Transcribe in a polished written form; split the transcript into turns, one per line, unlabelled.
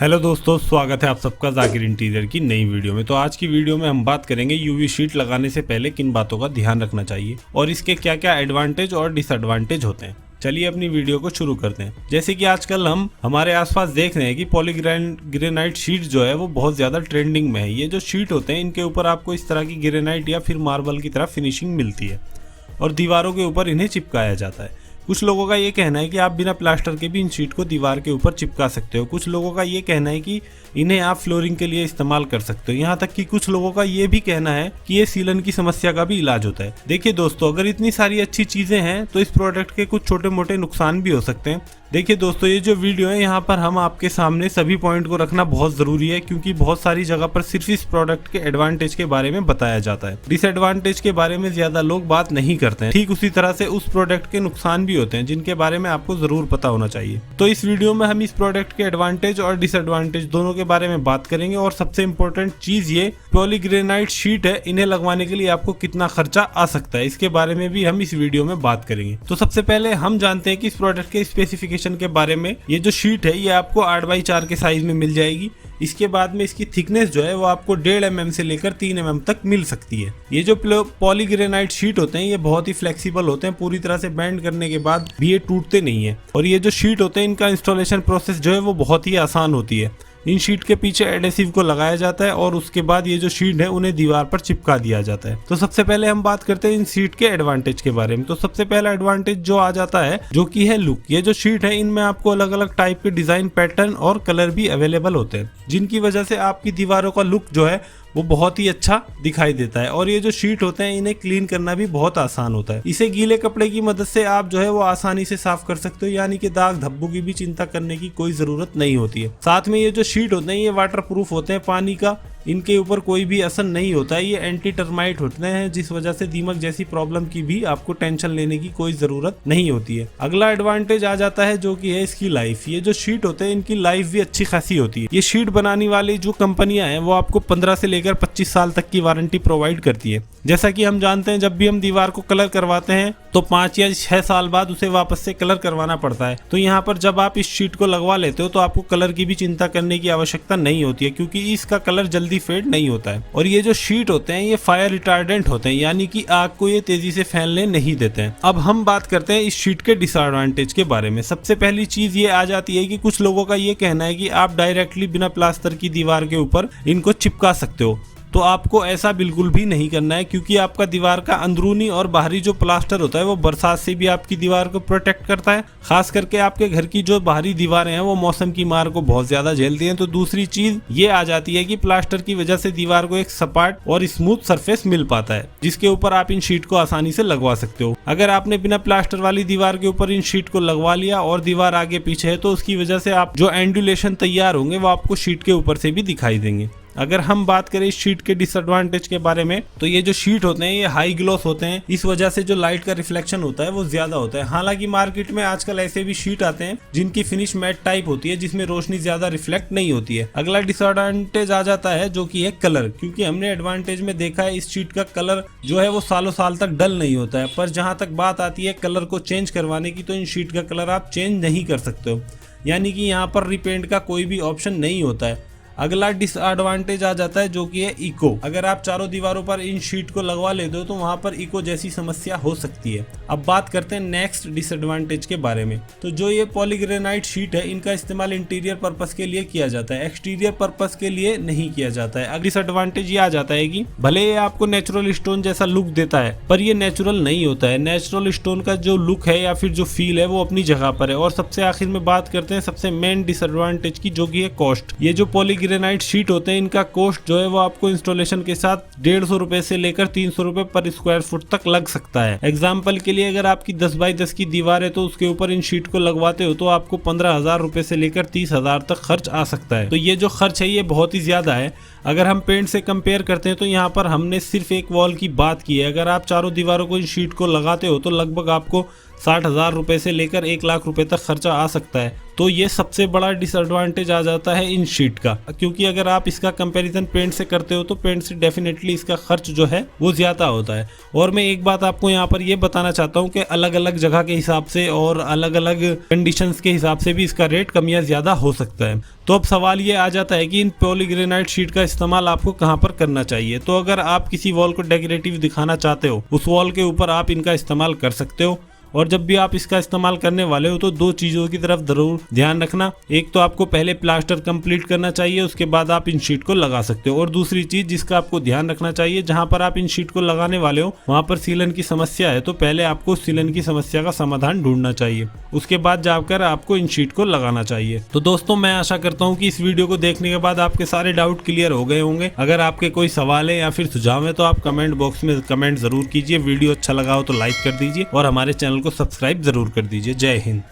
Hello दोस्तों, स्वागत है आप सबका जाकिर इंटीरियर की नई वीडियो में। तो आज की वीडियो में हम बात करेंगे यूवी शीट लगाने से पहले किन बातों का ध्यान रखना चाहिए और इसके क्या क्या एडवांटेज और डिसएडवांटेज होते हैं। चलिए अपनी वीडियो को शुरू करते हैं। जैसे कि आजकल हम हमारे आसपास देख रहे हैं कि पॉलीग्रेनाइट शीट जो है वो बहुत ज़्यादा ट्रेंडिंग में है। ये जो शीट होते हैं इनके ऊपर आपको इस तरह की ग्रेनाइट या फिर मार्बल की तरह फिनिशिंग मिलती है और दीवारों के ऊपर इन्हें चिपकाया जाता है। कुछ लोगों का ये कहना है कि आप बिना प्लास्टर के भी इन शीट को दीवार के ऊपर चिपका सकते हो। कुछ लोगों का ये कहना है कि इन्हें आप फ्लोरिंग के लिए इस्तेमाल कर सकते हो। यहाँ तक कि कुछ लोगों का ये भी कहना है कि ये सीलन की समस्या का भी इलाज होता है। देखिए दोस्तों, अगर इतनी सारी अच्छी चीजें हैं तो इस प्रोडक्ट के कुछ छोटे मोटे नुकसान भी हो सकते हैं। देखिए दोस्तों, ये जो वीडियो है यहाँ पर हम आपके सामने सभी पॉइंट को रखना बहुत जरूरी है, क्योंकि बहुत सारी जगह पर सिर्फ इस प्रोडक्ट के एडवांटेज के बारे में बताया जाता है, डिसएडवांटेज के बारे में ज्यादा लोग बात नहीं करते हैं। ठीक उसी तरह से उस प्रोडक्ट के नुकसान भी होते हैं जिनके बारे में आपको जरूर पता होना चाहिए। तो इस वीडियो में हम इस प्रोडक्ट के एडवांटेज और डिसएडवांटेज दोनों के बारे में बात करेंगे और सबसे इम्पोर्टेंट चीज ये पॉलीग्रेनाइट शीट है, इन्हें लगवाने के लिए आपको कितना खर्चा आ सकता है, इसके बारे में भी हम इस वीडियो में बात करेंगे। तो सबसे पहले हम जानते हैं कि इस प्रोडक्ट के स्पेसिफिकेशन के बारे में। ये जो शीट है ये आपको 8x4 के साइज में मिल जाएगी। इसके बाद में इसकी थिकनेस जो है वो आपको 1.5 mm से लेकर 3 mm तक मिल सकती है। ये जो पॉलीग्रेनाइट शीट होते हैं ये बहुत ही फ्लेक्सिबल होते हैं, पूरी तरह से बेंड करने के बाद भी ये टूटते नहीं है। और ये जो शीट होते हैं इनका इंस्टॉलेशन प्रोसेस जो है वो बहुत ही आसान होती है। इन शीट के पीछे एडेसिव को लगाया जाता है और उसके बाद ये जो शीट है उन्हें दीवार पर चिपका दिया जाता है। तो सबसे पहले हम बात करते हैं इन शीट के एडवांटेज के बारे में। तो सबसे पहला एडवांटेज जो आ जाता है जो कि है लुक। ये जो शीट है इनमें आपको अलग अलग टाइप के डिजाइन, पैटर्न और कलर भी अवेलेबल होते हैं, जिनकी वजह से आपकी दीवारों का लुक जो है वो बहुत ही अच्छा दिखाई देता है। और ये जो शीट होते हैं इन्हें क्लीन करना भी बहुत आसान होता है। इसे गीले कपड़े की मदद से आप जो है वो आसानी से साफ कर सकते हो, यानी कि दाग धब्बों की भी चिंता करने की कोई जरूरत नहीं होती है। साथ में ये जो शीट होते हैं ये वाटर प्रूफ होते हैं, पानी का इनके ऊपर कोई भी असर नहीं होता है। ये एंटी टर्माइट होते हैं, जिस वजह से दीमक जैसी प्रॉब्लम की भी आपको टेंशन लेने की कोई जरूरत नहीं होती है। अगला एडवांटेज आ जाता है जो कि है इसकी लाइफ। ये जो शीट होते हैं इनकी लाइफ भी अच्छी खासी होती है। ये शीट बनाने वाली जो कंपनियां हैं वो आपको 15 से लेकर 25 साल तक की वारंटी प्रोवाइड करती है। जैसा कि हम जानते हैं जब भी हम दीवार को कलर करवाते हैं तो 5 या 6 साल बाद उसे वापस से कलर करवाना पड़ता है। तो यहाँ पर जब आप इस शीट को लगवा लेते हो तो आपको कलर की भी चिंता करने की आवश्यकता नहीं होती है, क्योंकि इसका कलर जल्दी फेड नहीं होता है। और ये जो शीट होते हैं ये फायर रिटार्डेंट होते हैं, यानी कि आग को ये तेजी से फैलने नहीं देते हैं। अब हम बात करते हैं इस शीट के डिसएडवांटेज के बारे में। सबसे पहली चीज ये आ जाती है कि कुछ लोगों का ये कहना है कि आप डायरेक्टली बिना प्लास्टर की दीवार के ऊपर इनको चिपका सकते हो। तो आपको ऐसा बिल्कुल भी नहीं करना है, क्योंकि आपका दीवार का अंदरूनी और बाहरी जो प्लास्टर होता है वो बरसात से भी आपकी दीवार को प्रोटेक्ट करता है। खास करके आपके घर की जो बाहरी दीवारें हैं वो मौसम की मार को बहुत ज्यादा झेलती हैं। तो दूसरी चीज ये आ जाती है कि प्लास्टर की वजह से दीवार को एक सपाट और स्मूथ सरफेस मिल पाता है, जिसके ऊपर आप इन शीट को आसानी से लगवा सकते हो। अगर आपने बिना प्लास्टर वाली दीवार के ऊपर इन शीट को लगवा लिया और दीवार आगे पीछे है तो उसकी वजह से आप जो एंडुलेशन तैयार होंगे वो आपको शीट के ऊपर से भी दिखाई देंगे। अगर हम बात करें इस शीट के डिसएडवांटेज के बारे में तो ये जो शीट होते हैं ये हाई ग्लॉस होते हैं, इस वजह से जो लाइट का रिफ्लेक्शन होता है वो ज्यादा होता है। हालांकि मार्केट में आजकल ऐसे भी शीट आते हैं जिनकी फिनिश मैट टाइप होती है, जिसमें रोशनी ज्यादा रिफ्लेक्ट नहीं होती है। अगला डिसएडवांटेज आ जाता है जो कि है कलर, क्योंकि हमने एडवांटेज में देखा है इस शीट का कलर जो है वो सालों साल तक डल नहीं होता है, पर जहां तक बात आती है कलर को चेंज करवाने की तो इन शीट का कलर आप चेंज नहीं कर सकते हो, यानी कि यहाँ पर रिपेंट का कोई भी ऑप्शन नहीं होता है। अगला डिसएडवांटेज आ जाता है जो कि है इको। अगर आप चारों दीवारों पर इन शीट को लगवा लेते हो तो वहां पर इको जैसी समस्या हो सकती है। अब बात करते हैं नेक्स्ट डिसएडवांटेज के बारे में। तो जो ये पॉलीग्रेनाइट शीट है इनका इस्तेमाल इंटीरियर पर्पस के लिए किया जाता है, एक्सटीरियर पर्पस के लिए नहीं किया जाता है। अगला डिसएडवांटेज ये आ जाता है कि भले ये आपको नेचुरल स्टोन जैसा लुक देता है पर ये नेचुरल नहीं होता है। नेचुरल स्टोन का जो लुक है या फिर जो फील है वो अपनी जगह पर है। और सबसे आखिर में बात करते हैं सबसे मेन डिसएडवांटेज की, जो कि है कॉस्ट। ये जो ग्रेनाइट शीट होते हैं इनका कॉस्ट जो है वो आपको इंस्टॉलेशन के साथ 150 रुपए से लेकर 300 रुपए पर स्क्वायर फुट तक लग सकता है। एग्जाम्पल के लिए अगर आपकी 10 बाई 10 की दीवार है तो उसके ऊपर इन शीट को लगवाते हो तो आपको 15,000 रुपए से लेकर 30,000 तक खर्च आ सकता है। तो ये जो खर्च है ये बहुत ही ज्यादा है। अगर हम पेंट से कंपेयर करते हैं तो यहाँ पर हमने सिर्फ एक वॉल की बात की है। अगर आप चारों दीवारों को इन शीट को लगाते हो तो लगभग आपको 60,000 रुपए से लेकर 1 लाख रुपए तक खर्चा आ सकता है। तो ये सबसे बड़ा डिसएडवांटेज आ जाता है इन शीट का, क्योंकि अगर आप इसका कंपैरिजन पेंट से करते हो तो पेंट से डेफिनेटली इसका खर्च जो है वो ज्यादा होता है। और मैं एक बात आपको यहाँ पर ये बताना चाहता हूँ कि अलग अलग जगह के हिसाब से और अलग अलग कंडीशंस के हिसाब से भी इसका रेट कम या ज्यादा हो सकता है। तो अब सवाल ये आ जाता है कि इन पॉलीग्रेनाइट शीट का इस्तेमाल आपको कहाँ पर करना चाहिए। तो अगर आप किसी वॉल को डेकोरेटिव दिखाना चाहते हो, उस वॉल के ऊपर आप इनका इस्तेमाल कर सकते हो। और जब भी आप इसका इस्तेमाल करने वाले हो तो दो चीज़ों की तरफ जरूर ध्यान रखना। एक तो आपको पहले प्लास्टर कंप्लीट करना चाहिए, उसके बाद आप इन शीट को लगा सकते हो। और दूसरी चीज़ जिसका आपको ध्यान रखना चाहिए, जहां पर आप इन शीट को लगाने वाले हो वहां पर सीलन की समस्या है, तो पहले आपको सीलन की समस्या का समाधान ढूंढना चाहिए, उसके बाद जाकर आपको इन शीट को लगाना चाहिए। तो दोस्तों, मैं आशा करता हूँ कि इस वीडियो को देखने के बाद आपके सारे डाउट क्लियर हो गए होंगे। अगर आपके कोई सवाल है या फिर सुझाव है तो आप कमेंट बॉक्स में कमेंट जरूर कीजिए। वीडियो अच्छा लगा हो तो लाइक कर दीजिए और हमारे चैनल को सब्सक्राइब जरूर कर दीजिए। जय हिंद।